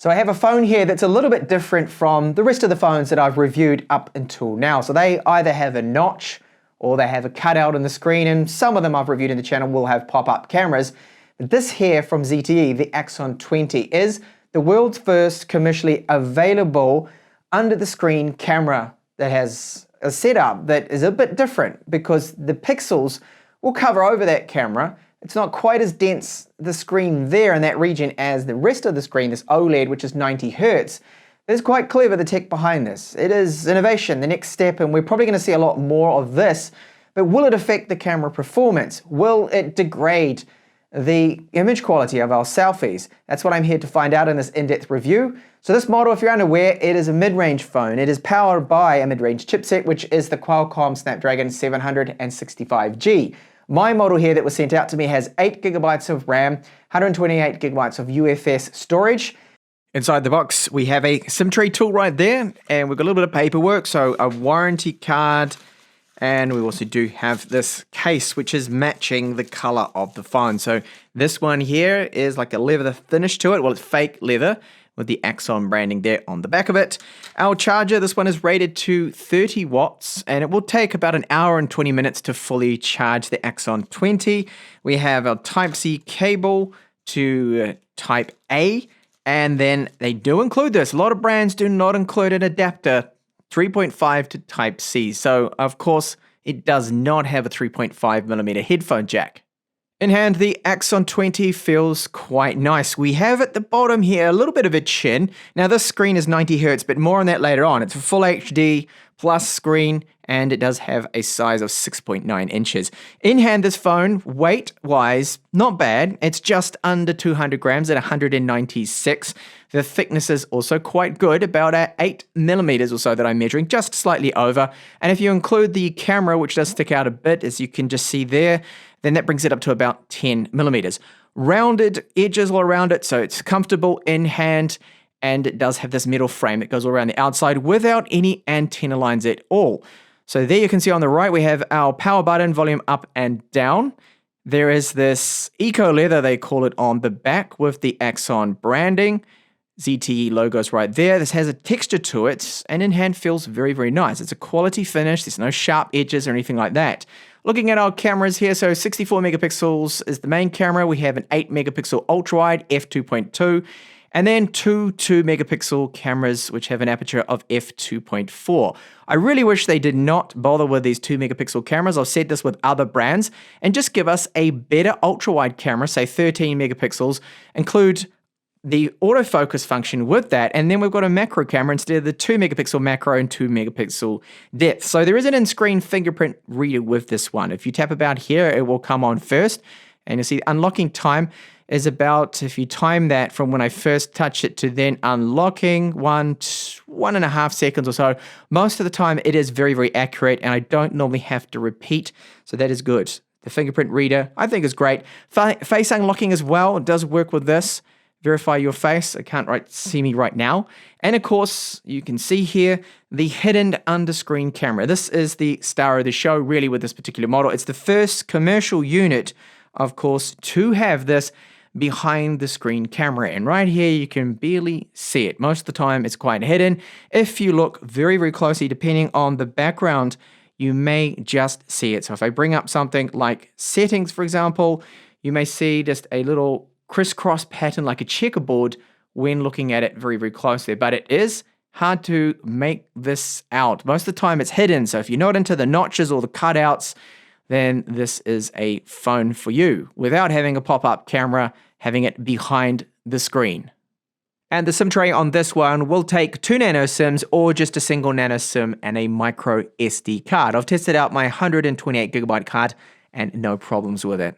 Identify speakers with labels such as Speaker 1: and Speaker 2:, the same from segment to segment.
Speaker 1: So I have a phone here that's a little bit different from the rest of the phones that I've reviewed up until now. So they either have a notch or they have a cutout in the screen, and some of them I've reviewed in the channel will have pop-up cameras. But this here from ZTE, the Axon 20, is the world's first commercially available under-the-screen camera that has a setup that is a bit different because the pixels will cover over that camera. It's not quite as dense, the screen there in that region, as the rest of the screen, this OLED, which is 90 Hertz. It's quite clever, the tech behind this. It is innovation, the next step, and we're probably going to see a lot more of this. But will it affect the camera performance? Will it degrade the image quality of our selfies? That's what I'm here to find out in this in-depth review. So this model, if you're unaware, it is a mid-range phone. It is powered by a mid-range chipset, which is the Qualcomm Snapdragon 765G. My model here that was sent out to me has 8 GB of RAM, 128 GB of UFS storage. Inside the box, we have a SIM tray tool right there, and we've got a little bit of paperwork, so a warranty card, and we also do have this case, which is matching the color of the phone. So this one here is like a leather finish to it. Well, it's fake leather with the Axon branding there on the back of it. Our charger, this one is rated to 30 watts, and it will take about an hour and 20 minutes to fully charge the Axon 20. We have our Type-C cable to Type-A, and then they do include this. A lot of brands do not include an adapter 3.5 to Type-C, so of course it does not have a 3.5mm headphone jack. In hand, the Axon 20 feels quite nice. We have at the bottom here a little bit of a chin. Now this screen is 90 Hertz, but more on that later on. It's a full HD plus screen, and it does have a size of 6.9 inches. In hand, this phone, weight-wise, not bad. It's just under 200 grams at 196. The thickness is also quite good, about 8mm or so that I'm measuring, just slightly over. And if you include the camera, which does stick out a bit, as you can just see there, then that brings it up to about 10mm. Rounded edges all around it, so it's comfortable in hand, and it does have this metal frame that goes all around the outside without any antenna lines at all. So there you can see on the right, we have our power button, volume up and down. There is this eco leather, they call it, on the back with the Axon branding. ZTE logos right there. This has a texture to it, and in hand feels very, very nice. It's a quality finish. There's no sharp edges or anything like that. Looking at our cameras here, so 64 megapixels is the main camera. We have an 8 megapixel ultra-wide f2.2, and then two 2 megapixel cameras which have an aperture of f2.4. I really wish they did not bother with these 2 megapixel cameras. I've said this with other brands, and just give us a better ultra-wide camera, say 13 megapixels, include the autofocus function with that, and then we've got a macro camera instead of the 2 megapixel macro and 2 megapixel depth. So there is an in-screen fingerprint reader with this one. If you tap about here, it will come on first, and you'll see the unlocking time is about, if you time that from when I first touch it to then unlocking, 1.5 seconds or so. Most of the time it is very, very accurate, and I don't normally have to repeat, so that is good. The fingerprint reader, I think, is great. Face unlocking as well, it does work with this. Verify your face. I can't see me right now. And of course, you can see here the hidden under-screen camera. This is the star of the show, really, with this particular model. It's the first commercial unit, of course, to have this behind-the-screen camera. And right here, you can barely see it. Most of the time, it's quite hidden. If you look very, very closely, depending on the background, you may just see it. So if I bring up something like settings, for example, you may see just a little crisscross pattern like a checkerboard when looking at it very, very closely. But it is hard to make this out. Most of the time it's hidden, so if you're not into the notches or the cutouts, then this is a phone for you without having a pop-up camera, having it behind the screen. And the SIM tray on this one will take 2 nano SIMs or just a single nano SIM and a micro SD card. I've tested out my 128GB card and no problems with it.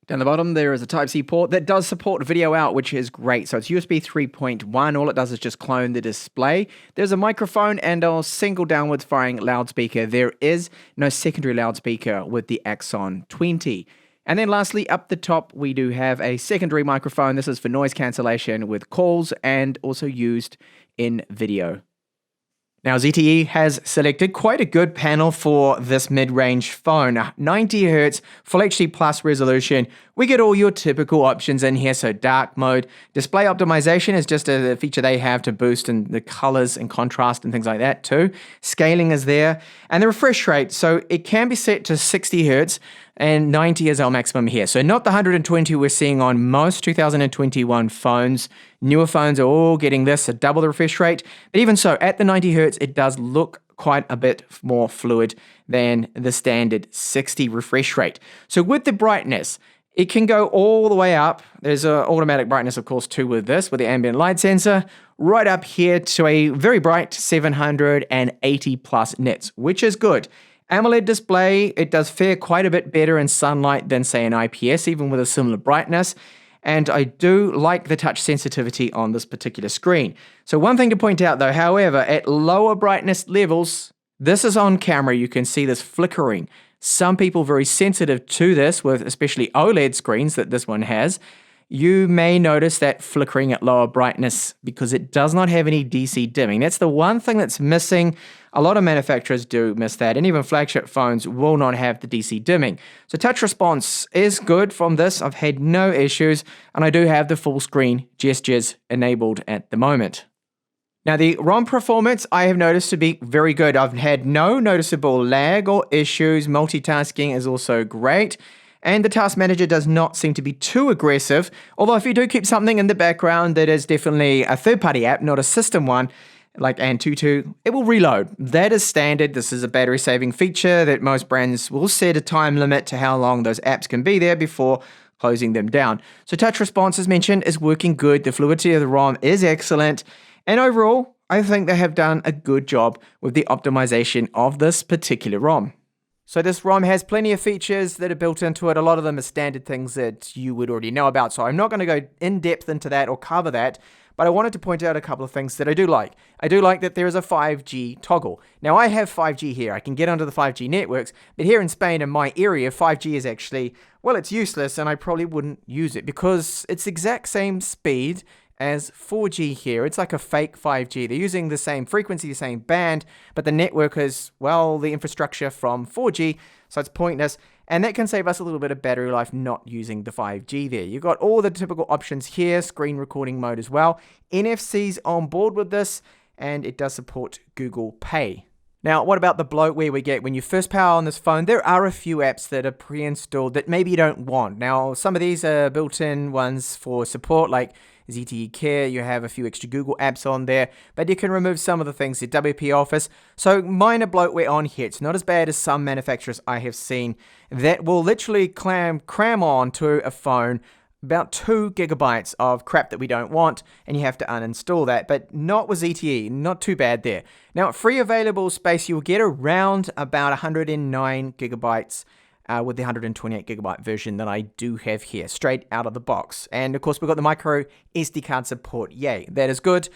Speaker 1: Down the bottom, there is a Type-C port that does support video out, which is great. So it's USB 3.1. All it does is just clone the display. There's a microphone and a single downwards firing loudspeaker. There is no secondary loudspeaker with the Axon 20. And then lastly, up the top, we do have a secondary microphone. This is for noise cancellation with calls and also used in video. Now, ZTE has selected quite a good panel for this mid-range phone. 90 Hz, Full HD Plus resolution we get all your typical options in here. So dark mode, display optimization is just a feature they have to boost in the colors and contrast and things like that too. Scaling is there, and the refresh rate. So it can be set to 60 Hertz and 90 is our maximum here. So not the 120 we're seeing on most 2021 phones. Newer phones are all getting this, so double the refresh rate. But even so, at the 90 Hertz, it does look quite a bit more fluid than the standard 60 refresh rate. So with the brightness, it can go all the way up. There's an automatic brightness, of course, too with this, with the ambient light sensor, right up here to a very bright 780 plus nits, which is good. AMOLED display, it does fare quite a bit better in sunlight than, say, an IPS, even with a similar brightness. And I do like the touch sensitivity on this particular screen. So one thing to point out though, however, at lower brightness levels, this is on camera, you can see this flickering. Some people very sensitive to this, with especially OLED screens that this one has, you may notice that flickering at lower brightness because it does not have any DC dimming. That's the one thing that's missing. A lot of manufacturers do miss that, and even flagship phones will not have the DC dimming. So touch response is good from this. I've had no issues, and I do have the full screen gestures enabled at the moment. Now, the ROM performance I have noticed to be very good. I've had no noticeable lag or issues. Multitasking is also great. And the task manager does not seem to be too aggressive. Although if you do keep something in the background that is definitely a third-party app, not a system one, like Antutu, it will reload. That is standard. This is a battery-saving feature that most brands will set a time limit to how long those apps can be there before closing them down. So touch response, as mentioned, is working good. The fluidity of the ROM is excellent. And overall, I think they have done a good job with the optimization of this particular ROM. So this ROM has plenty of features that are built into it. A lot of them are standard things that you would already know about. So I'm not going to go in depth into that or cover that, but I wanted to point out a couple of things that I do like. I do like that there is a 5G toggle. Now I have 5G here. I can get onto the 5G networks, but here in Spain, in my area, 5G is actually, well, it's useless, and I probably wouldn't use it because it's the exact same speed as 4G here. It's like a fake 5G. They're using the same frequency, the same band, but the network is, well, the infrastructure from 4G, so it's pointless. And that can save us a little bit of battery life not using the 5G there. You've got all the typical options here, screen recording mode as well. NFC's on board with this, and it does support Google Pay. Now, what about the bloatware we get when you first power on this phone? There are a few apps that are pre-installed that maybe you don't want. Now, some of these are built-in ones for support, like ZTE Care. You have a few extra Google apps on there, but you can remove some of the things, the WP Office. So minor bloatware on here. It's not as bad as some manufacturers I have seen that will literally cram on to a phone about 2 gigabytes of crap that we don't want, and you have to uninstall that, but not with ZTE, not too bad there. Now, free available space, you'll get around about 109 gigabytes with the 128 gigabyte version that I do have here, straight out of the box. And of course, we've got the micro SD card support. Yay, that is good.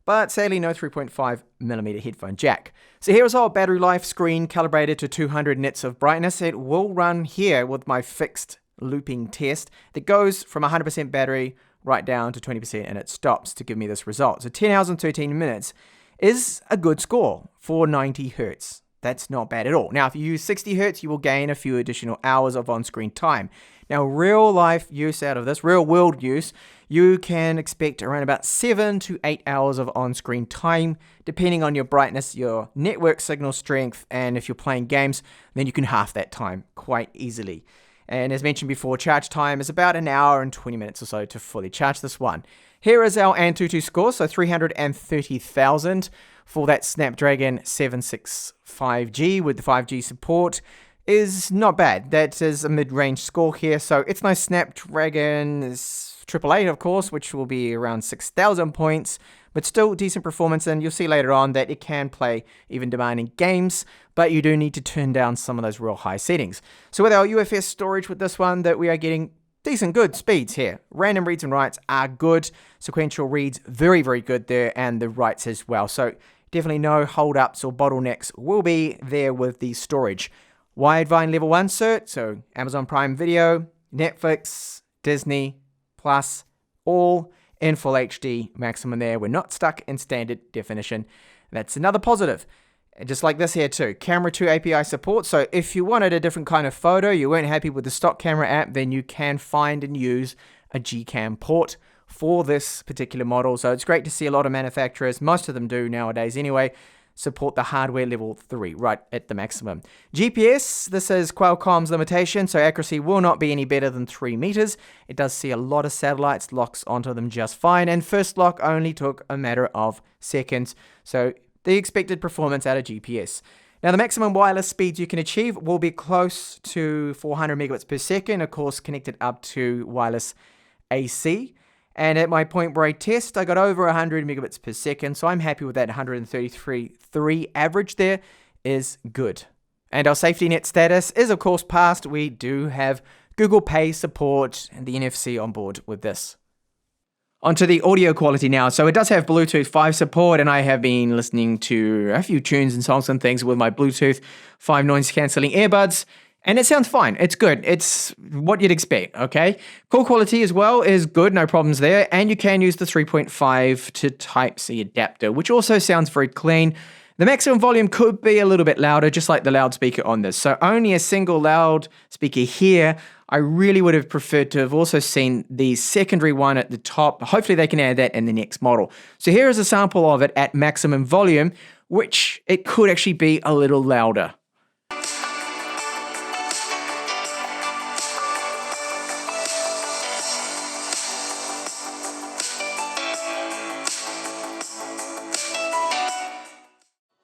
Speaker 1: But sadly, no 3.5mm headphone jack. So here is our battery life screen calibrated to 200 nits of brightness. It will run here with my fixed looping test that goes from 100% battery right down to 20%, and it stops to give me this result. So 10 hours and 13 minutes is a good score for 90 Hertz. That's not bad at all. Now, if you use 60 Hertz, you will gain a few additional hours of on-screen time. Now, real life use out of this, real world use, you can expect around about 7 to 8 hours of on-screen time, depending on your brightness, your network signal strength, and if you're playing games, then you can half that time quite easily. And as mentioned before, charge time is about an hour and 20 minutes or so to fully charge this one. Here is our Antutu score, so 330,000 for that Snapdragon 765G with the 5G support is not bad. That is a mid-range score here, so it's no Snapdragon 888, of course, which will be around 6,000 points, but still decent performance, and you'll see later on that it can play even demanding games, but you do need to turn down some of those real high settings. So with our UFS storage with this one, that we are getting decent good speeds here. Random reads and writes are good. Sequential reads, very, very good there, and the writes as well. So definitely no holdups or bottlenecks will be there with the storage. Widevine level 1 cert, so Amazon Prime Video, Netflix, Disney, Plus, all in full HD maximum there. We're not stuck in standard definition. That's another positive. Just like this here too, Camera 2 API support. So if you wanted a different kind of photo, you weren't happy with the stock camera app, then you can find and use a Gcam port for this particular model. So it's great to see a lot of manufacturers, most of them do nowadays anyway, support the hardware level 3 right at the maximum. GPS, this is Qualcomm's limitation, so accuracy will not be any better than 3 meters. It does see a lot of satellites, locks onto them just fine, and first lock only took a matter of seconds. So the expected performance out of GPS. Now, the maximum wireless speeds you can achieve will be close to 400 megabits per second, of course, connected up to wireless AC. And at my point break test, I got over 100 megabits per second, so I'm happy with that. 133.3 average there is good. And our safety net status is, of course, passed. We do have Google Pay support and the NFC on board with this. Onto the audio quality now. So it does have Bluetooth 5 support, and I have been listening to a few tunes and songs and things with my Bluetooth 5 noise cancelling earbuds. And it sounds fine. It's good. It's what you'd expect, okay? Call quality as well is good, no problems there. And you can use the 3.5 to Type-C adapter, which also sounds very clean. The maximum volume could be a little bit louder, just like the loudspeaker on this. So only a single loudspeaker here. I really would have preferred to have also seen the secondary one at the top. Hopefully they can add that in the next model. So here is a sample of it at maximum volume, which it could actually be a little louder.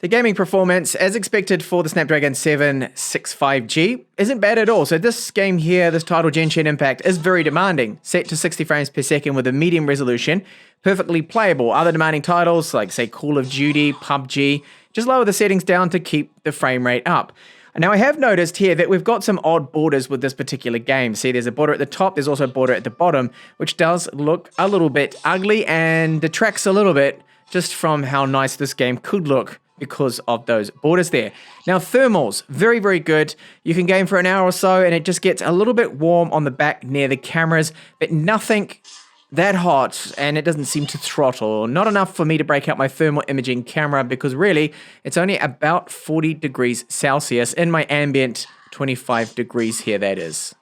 Speaker 1: The gaming performance, as expected for the Snapdragon 765G, isn't bad at all. So this game here, this title Genshin Impact, is very demanding. Set to 60 frames per second with a medium resolution, perfectly playable. Other demanding titles, like say Call of Duty, PUBG, just lower the settings down to keep the frame rate up. Now I have noticed here that we've got some odd borders with this particular game. See, there's a border at the top, there's also a border at the bottom, which does look a little bit ugly and detracts a little bit just from how nice this game could look because of those borders there. Now, thermals, very, very good. You can game for an hour or so, and it just gets a little bit warm on the back near the cameras, but nothing that hot, and it doesn't seem to throttle. Not enough for me to break out my thermal imaging camera, because really, it's only about 40 degrees Celsius in my ambient 25 degrees here, that is.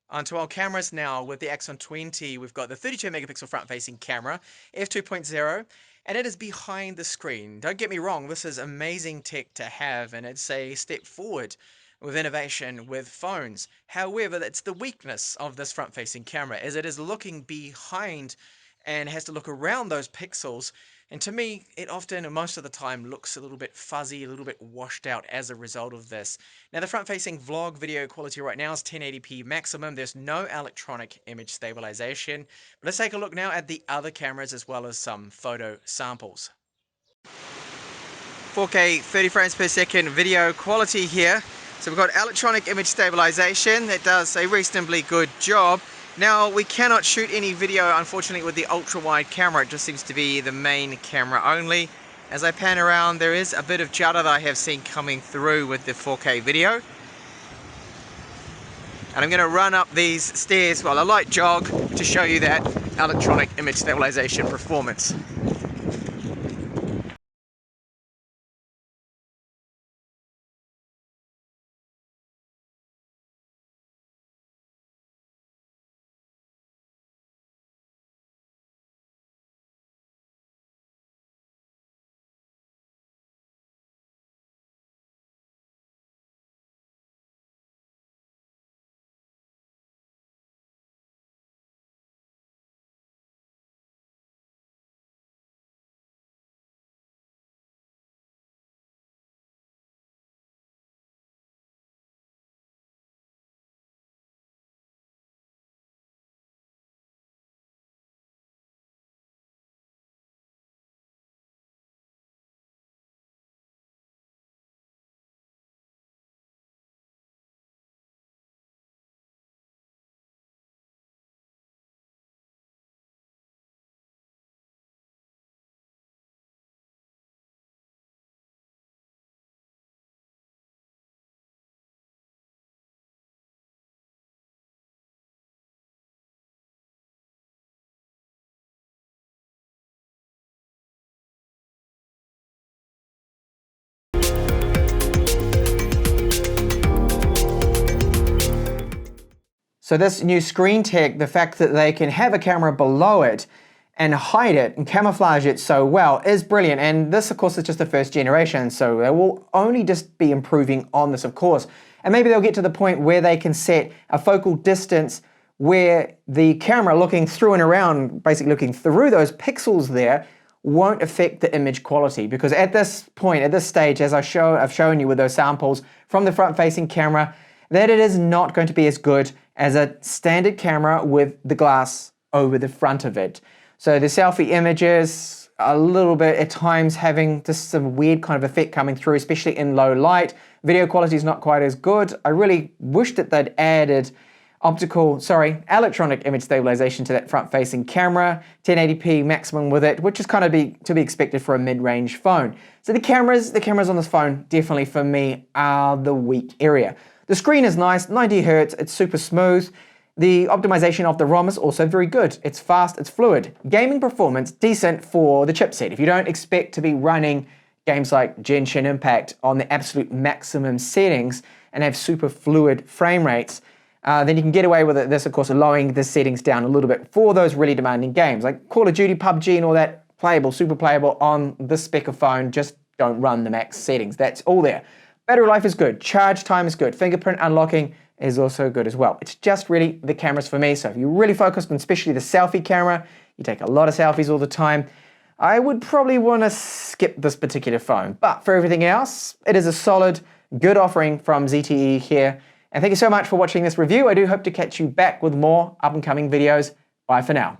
Speaker 1: Onto our cameras now. With the Axon 20, we've got the 32 megapixel front-facing camera, f2.0, and it is behind the screen. Don't get me wrong, this is amazing tech to have, and it's a step forward with innovation with phones. However, that's the weakness of this front-facing camera, is it is looking behind and has to look around those pixels. And to me, it often, and most of the time, looks a little bit fuzzy, a little bit washed out as a result of this. Now, the front-facing vlog video quality right now is 1080p maximum. There's no electronic image stabilization. But let's take a look now at the other cameras as well as some photo samples. 4K 30 frames per second video quality here. So we've got electronic image stabilization that does a reasonably good job. Now, we cannot shoot any video, unfortunately, with the ultra-wide camera. It just seems to be the main camera only. As I pan around, there is a bit of judder that I have seen coming through with the 4K video. And I'm going to run up these stairs while I light jog to show you that electronic image stabilization performance. So this new screen tech, the fact that they can have a camera below it and hide it and camouflage it so well is brilliant. And this, of course, is just the first generation, so they will only just be improving on this, of course. And maybe they'll get to the point where they can set a focal distance where the camera looking through and around, basically looking through those pixels there, won't affect the image quality. Because at this point, at this stage, as I've shown you with those samples from the front-facing camera, that it is not going to be as good as a standard camera with the glass over the front of it. So the selfie images, a little bit at times having just some weird kind of effect coming through, especially in low light. Video quality is not quite as good. I really wish that they'd added electronic image stabilization to that front-facing camera, 1080p maximum with it, which is kind of to be expected for a mid-range phone. So the cameras on this phone definitely for me are the weak area. The screen is nice, 90 Hz, it's super smooth. The optimization of the ROM is also very good. It's fast, it's fluid. Gaming performance, decent for the chipset. If you don't expect to be running games like Genshin Impact on the absolute maximum settings and have super fluid frame rates, then you can get away with this, of course, lowering the settings down a little bit for those really demanding games. Like Call of Duty, PUBG and all that, playable, super playable on this spec of phone, just don't run the max settings. That's all there. Battery life is good, charge time is good, fingerprint unlocking is also good as well. It's just really the cameras for me. So if you're really focused on especially the selfie camera, you take a lot of selfies all the time, I would probably want to skip this particular phone. But for everything else, it is a solid, good offering from ZTE here. And thank you so much for watching this review. I do hope to catch you back with more up and coming videos. Bye for now.